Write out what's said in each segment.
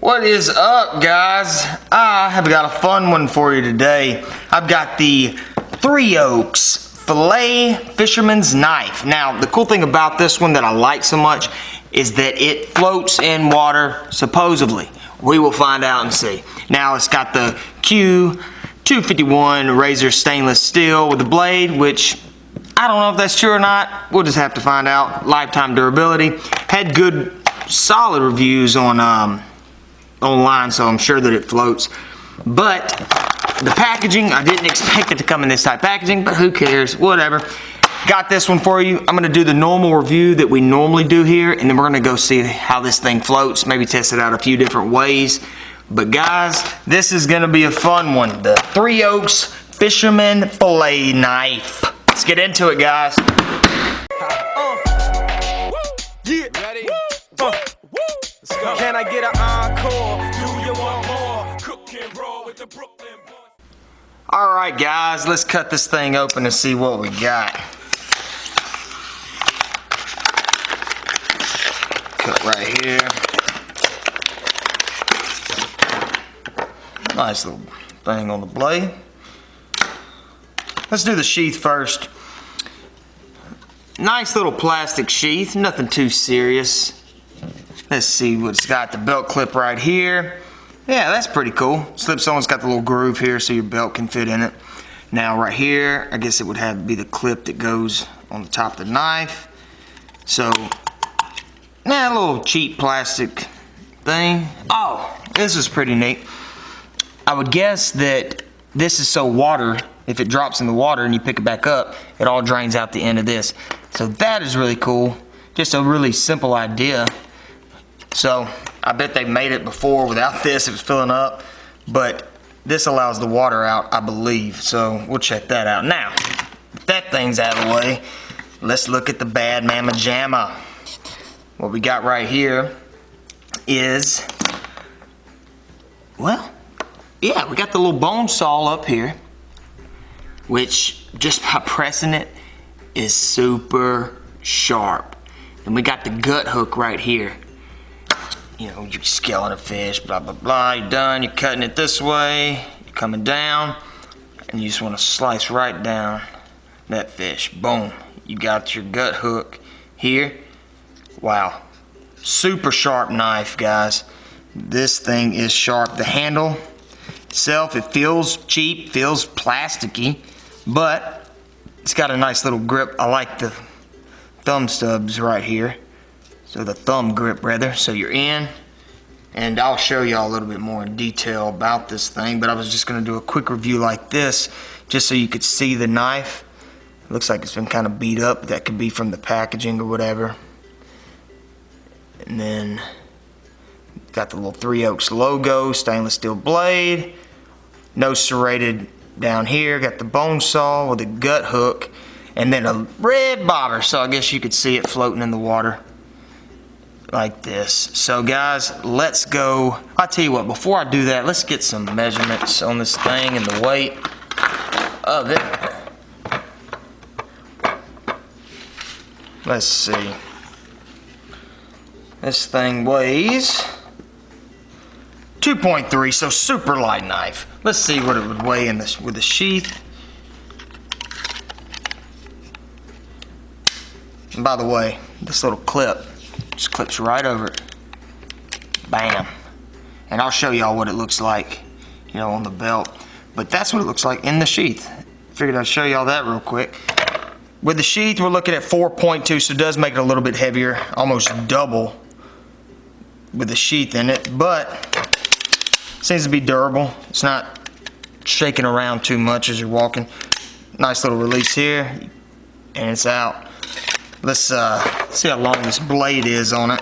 What is up, guys? I have got a fun one for you today. I've got the 3 Oaks Filet Fisherman's Knife. Now, the cool thing about this one that I like so much is that it floats in water, supposedly. We will find out and see. Now, it's got the Q251 razor stainless steel with the blade, which I don't know if that's true or not. We'll just have to find out. Lifetime durability. Had good, solid reviews on online, so I'm sure that it floats. But the packaging, I didn't expect it to come in this type packaging, but who cares? Whatever. Got this one for you. I'm going to do the normal review that we normally do here, and then we're going to go see how this thing floats, maybe test it out a few different ways. But guys, this is going to be a fun one. The 3 Oaks Fisherman Filet Knife. Let's get into it, guys. Yeah. Ready? Let's go. Can I get an encore? Do you want more? Cook and roll with the Brooklyn boys. Alright guys, let's cut this thing open and see what we got. Cut right here. Nice little thing on the blade. Let's do the sheath first. Nice little plastic sheath, nothing too serious. Let's see what it's got. The belt clip right here. Yeah, that's pretty cool. Slips on, it's got the little groove here so your belt can fit in it. Now right here, I guess it would have to be the clip that goes on the top of the knife. So, a little cheap plastic thing. Oh, this is pretty neat. I would guess that this is so water, if it drops in the water and you pick it back up, it all drains out the end of this. So that is really cool. Just a really simple idea. So I bet they made it before without this, it was filling up, but this allows the water out, I believe. So we'll check that out. Now, if that thing's out of the way, let's look at the bad mamma jamma. What we got right here is, well, yeah, we got the little bone saw up here, which just by pressing it is super sharp. And we got the gut hook right here. You know, you're scaling a fish, blah, blah, blah, you're done, you're cutting it this way, you're coming down, and you just want to slice right down that fish. Boom, you got your gut hook here. Wow, super sharp knife, guys. This thing is sharp. The handle itself, it feels cheap, feels plasticky, but it's got a nice little grip. I like the thumb stubs right here. So the thumb grip rather, so you're in, and I'll show y'all a little bit more in detail about this thing, but I was just gonna do a quick review like this, just so you could see the knife. It looks like it's been kind of beat up. That could be from the packaging or whatever. And then got the little 3 Oaks logo, stainless steel blade, no serrated down here, got the bone saw with a gut hook, and then a red bobber, so I guess you could see it floating in the water. Like this. So guys, let's go. I'll tell you what, before I do that, let's get some measurements on this thing and the weight of it. Let's see. This thing weighs 2.3, so super light knife. Let's see what it would weigh in this with the sheath. And by the way, this little clip just clips right over it. Bam. And I'll show y'all what it looks like, you know, on the belt. But that's what it looks like in the sheath. Figured I'd show y'all that real quick. With the sheath, we're looking at 4.2, so it does make it a little bit heavier, almost double with the sheath in it, but it seems to be durable. It's not shaking around too much as you're walking. Nice little release here, and it's out. Let's see how long this blade is on it.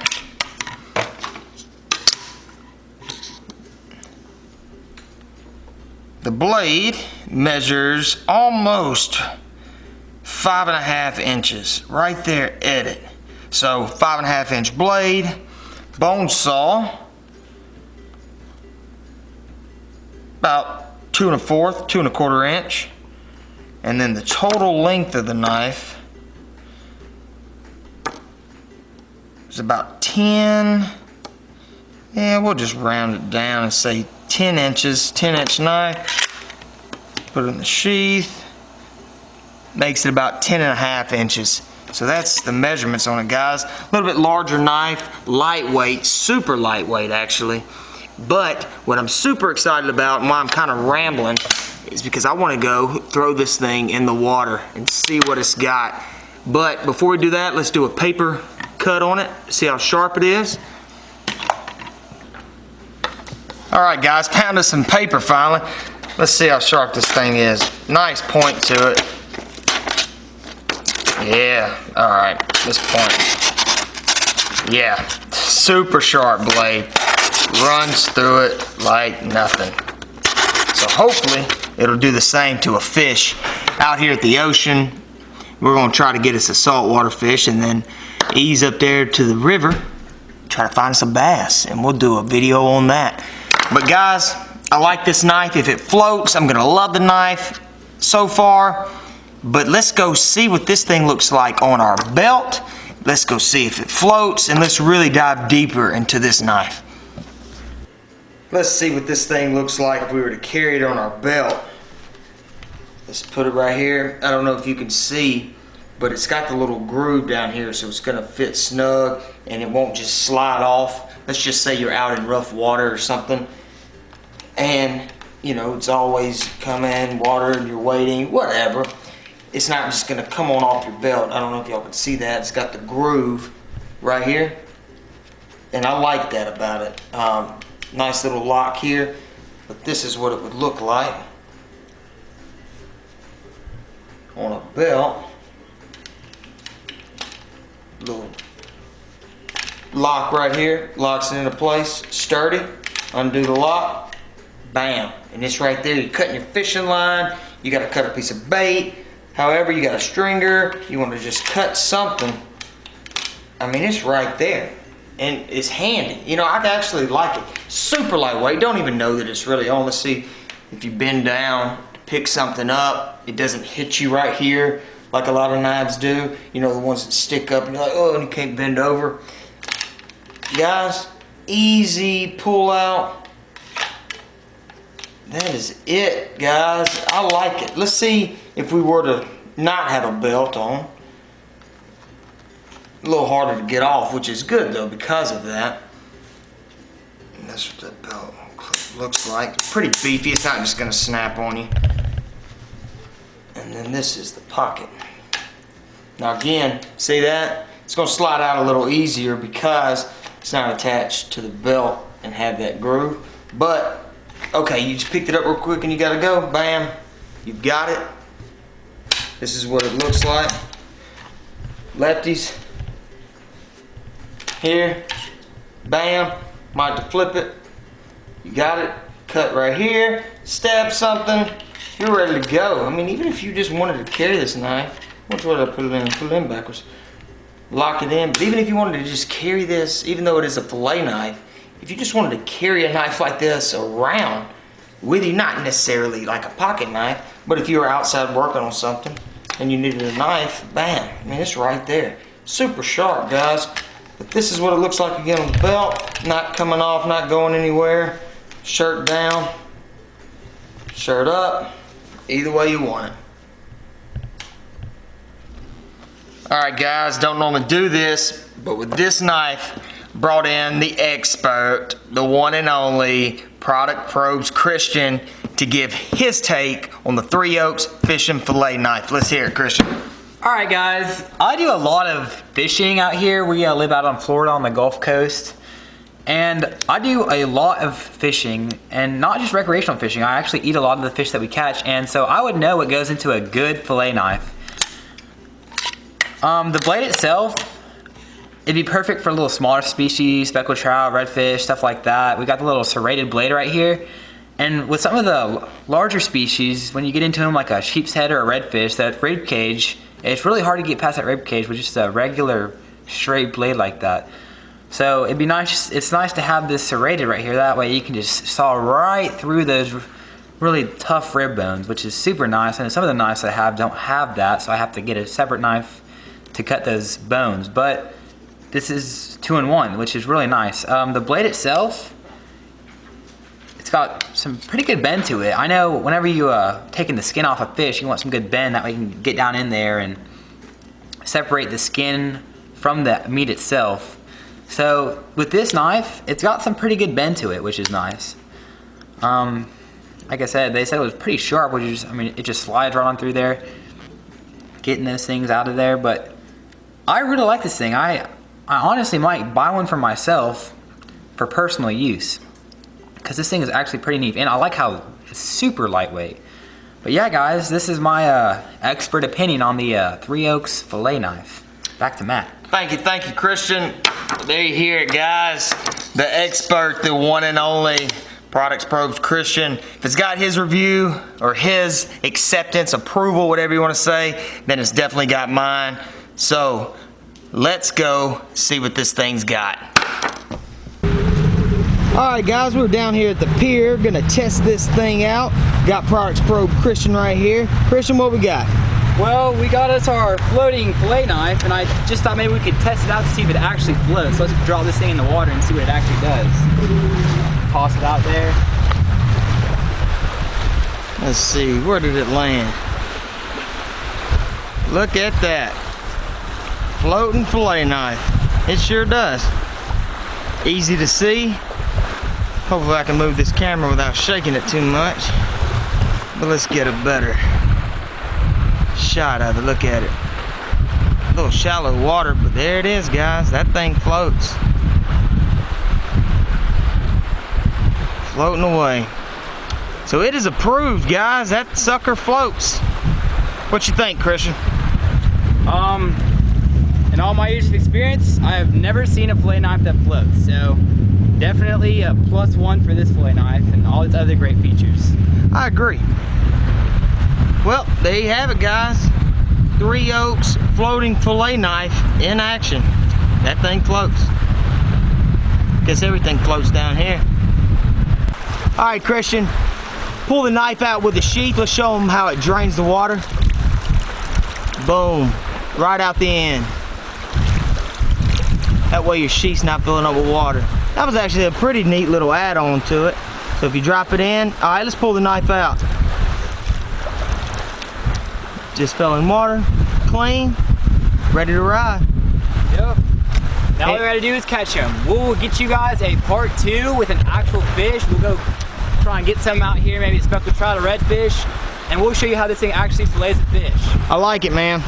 The blade measures almost 5.5 inches right there at it. So 5.5 inch blade, bone saw, about 2 1/4 inch, and then the total length of the knife is about 10 Yeah, we'll just round it down and say 10 inches, 10-inch knife. Put it in the sheath. Makes it about 10.5 inches. So that's the measurements on it, guys. A little bit larger knife, lightweight, super lightweight actually. But what I'm super excited about and why I'm kind of rambling is because I want to go throw this thing in the water and see what it's got. But before we do that, let's do a paper cut on it, see how sharp it is. Alright guys, pounded some paper finally. Let's see how sharp this thing is. Nice point to it. Yeah, alright, this point. Yeah, super sharp blade. Runs through it like nothing. So hopefully it'll do the same to a fish out here at the ocean. We're gonna try to get us a saltwater fish and then ease up there to the river, try to find some bass, and we'll do a video on that. But guys, I like this knife. If it floats, I'm gonna love the knife so far. But let's go see what this thing looks like on our belt. Let's go see if it floats, and let's really dive deeper into this knife. Let's see what this thing looks like if we were to carry it on our belt. Let's put it right here. I don't know if you can see, but it's got the little groove down here, so it's gonna fit snug and it won't just slide off. Let's just say you're out in rough water or something, and you know, it's always come in water and you're waiting, whatever. It's not just gonna come on off your belt. I don't know if y'all can see that. It's got the groove right here, and I like that about it. Nice little lock here, but this is what it would look like on a belt. Little lock right here, locks it into place, sturdy. Undo the lock, bam, and it's right there. You're cutting your fishing line, you gotta cut a piece of bait, however, you got a stringer, you wanna just cut something. I mean, it's right there, and it's handy. You know, I actually like it. Super lightweight, don't even know that it's really on. Let's see, if you bend down to pick something up, it doesn't hit you right here like a lot of knives do. You know, the ones that stick up and you're like, oh, and you can't bend over. Guys, easy pull out. That is it, guys. I like it. Let's see if we were to not have a belt on. A little harder to get off, which is good though because of that. And that's what that belt looks like. Pretty beefy. It's not just gonna snap on you. And then this is the pocket. Now again, see that? It's gonna slide out a little easier because it's not attached to the belt and have that groove. But, okay, you just picked it up real quick and you gotta go, bam, you've got it. This is what it looks like. Lefties, here, bam, might have to flip it. You got it, cut right here, stab something, you're ready to go. I mean, even if you just wanted to carry this knife, which way did I put it in? Put it in backwards. Lock it in, but even if you wanted to just carry this, even though it is a fillet knife, if you just wanted to carry a knife like this around with you, not necessarily like a pocket knife, but if you were outside working on something and you needed a knife, bam, I mean, it's right there. Super sharp, guys. But this is what it looks like again on the belt, not coming off, not going anywhere. Shirt down, shirt up, either way you want it. Alright guys, don't normally do this, but with this knife, brought in the expert, the one and only Product Probes Christian to give his take on the 3 Oaks fishing fillet knife. Let's hear it, Christian. Alright guys, I do a lot of fishing out here. We live out on Florida on the Gulf Coast. And I do a lot of fishing, and not just recreational fishing. I actually eat a lot of the fish that we catch, and so I would know what goes into a good fillet knife. The blade itself, it'd be perfect for a little smaller species, speckled trout, redfish, stuff like that. We got the little serrated blade right here. And with some of the larger species, when you get into them like a sheep's head or a redfish, that rib cage, it's really hard to get past that rib cage with just a regular straight blade like that. So it'd be nice, it's nice to have this serrated right here. That way you can just saw right through those really tough rib bones, which is super nice. And some of the knives I have don't have that, so I have to get a separate knife to cut those bones. But this is 2-in-1, which is really nice. The blade itself, it's got some pretty good bend to it. I know whenever you taking the skin off a fish, you want some good bend, that way you can get down in there and separate the skin from the meat itself. So with this knife, it's got some pretty good bend to it, which is nice. Like I said, they said it was pretty sharp, which is, I mean, it just slides right on through there, getting those things out of there. But I really like this thing. I honestly might buy one for myself for personal use, because this thing is actually pretty neat, and I like how it's super lightweight. But yeah, guys, this is my expert opinion on the 3 Oaks Filet knife. Back to Matt. Thank you, Christian. There you hear it, guys. The expert, the one and only Products Probes Christian. If it's got his review or his acceptance, approval, whatever you want to say, then it's definitely got mine. So let's go see what this thing's got. Alright guys, we're down here at the pier, gonna test this thing out. Got Products Probe Christian right here. Christian, what we got? Well, we got us our floating fillet knife, and I just thought maybe we could test it out to see if it actually floats. So let's drop this thing in the water and see what it actually does. Toss it out there. Let's see, where did it land? Look at that. Floating fillet knife. It sure does. Easy to see. Hopefully I can move this camera without shaking it too much. But let's get a better shot of it. Look at it. A little shallow water, but there it is, guys. That thing floats. Floating away. So it is approved, guys. That sucker floats. What you think, Christian? In all my years of experience, I have never seen a fillet knife that floats. So definitely a +1 for this fillet knife and all its other great features. I agree. Well, there you have it, guys. 3 Oaks floating fillet knife in action. That thing floats. Guess everything floats down here. All right, Christian, pull the knife out with the sheath. Let's show them how it drains the water. Boom, right out the end. That way your sheath's not filling up with water. That was actually a pretty neat little add-on to it. So if you drop it in, all right, let's pull the knife out. Just fell in water, clean, ready to ride. Yep. Now all we gotta do is catch them. We'll get you guys a part 2 with an actual fish. We'll go try and get some out here, maybe a speckled trout or redfish, and we'll show you how this thing actually fillets a fish. I like it, man.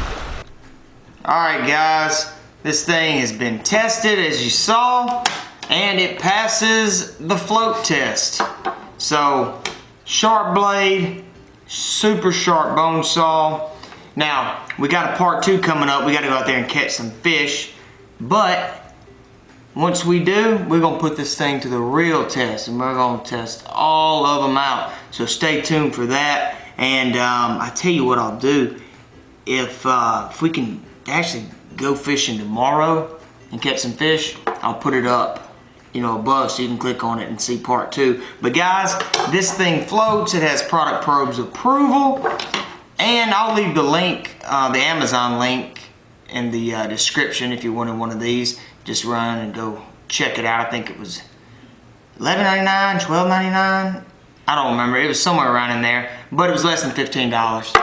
All right, guys, this thing has been tested, as you saw, and it passes the float test. So, sharp blade, super sharp bone saw. Now, we got a part 2 coming up. We got to go out there and catch some fish. But once we do, we're going to put this thing to the real test, and we're going to test all of them out. So stay tuned for that. And I tell you what I'll do. If we can actually go fishing tomorrow and catch some fish, I'll put it up, you know, above, so you can click on it and see part 2. But guys, this thing floats. It has Product Probes approval. And I'll leave the link, the Amazon link, in the description if you wanted one of these. Just run and go check it out. I think it was $11.99, $12.99. I don't remember. It was somewhere around in there, but it was less than $15.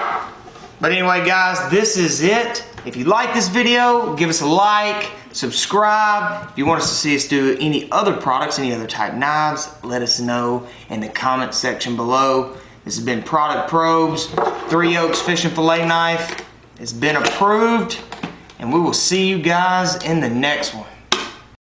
But anyway, guys, this is it. If you like this video, give us a like, subscribe. If you want us to see us do any other products, any other type knives, let us know in the comment section below. This has been Product Probes, 3 Oaks Fishing Fillet Knife. It's been approved, and we will see you guys in the next one.